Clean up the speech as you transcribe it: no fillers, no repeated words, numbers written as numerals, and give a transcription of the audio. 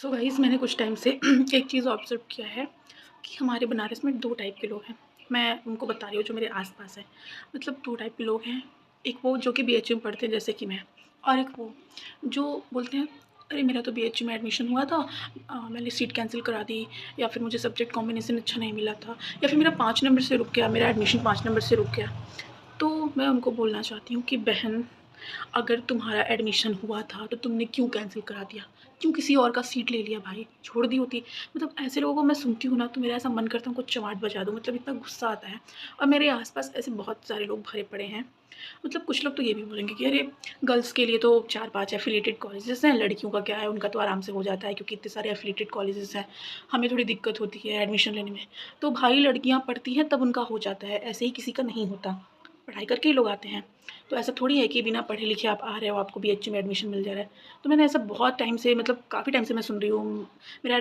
So guys मैंने कुछ time से एक चीज़ ऑब्ज़र्व किया है कि हमारे बनारस में 2 टाइप के लोग हैं। मैं उनको बता रही हूँ जो मेरे आस-पास हैं। मतलब 2 टाइप के लोग हैं। एक वो जो कि बीएचयू में पढ़ते हैं जैसे कि मैं, और एक वो जो बोलते हैं अरे मेरा तो बीएचयू में एडमिशन हुआ था, मैंने सीट कैंसल करा दी, या फिर मुझे सब्जेक्ट कॉम्बिनेशन अच्छा नहीं मिला था, या फिर मेरा 5 नंबर से रुक गया, मेरा एडमिशन 5 नंबर से रुक गया। तो मैं उनको बोलना चाहती हूँ कि बहन, अगर तुम्हारा एडमिशन हुआ था तो तुमने क्यों कैंसिल करा दिया? क्यों किसी और का सीट ले लिया भाई? छोड़ दी होती। मतलब ऐसे लोगों को मैं सुनती हूँ ना तो मेरा ऐसा मन करता है उनको चमाट बजा दूँ, मतलब इतना गुस्सा आता है। और मेरे आस-पास ऐसे बहुत सारे लोग भरे पड़े हैं। मतलब कुछ लोग तो ये भी बोलेंगे कि अरे गर्ल्स के लिए तो 4-5 एफ़िलिएटेड कॉलेजेस हैं, लड़कियों का क्या है, उनका तो आराम से हो जाता है क्योंकि इतने सारे एफ़िलिएटेड कॉलेजेस हैं, हमें थोड़ी दिक्कत होती है एडमिशन लेने में। तो भाई लड़कियाँ पढ़ती हैं तब उनका हो जाता है, ऐसे ही किसी का नहीं होता। पढ़ाई करके ही लोग आते हैं। तो ऐसा थोड़ी है कि बिना पढ़े लिखे आप आ रहे हो, आपको बीएचयू में एडमिशन मिल जा रहा है। तो मैंने ऐसा बहुत टाइम से, मतलब काफ़ी टाइम से मैं सुन रही हूँ, मेरा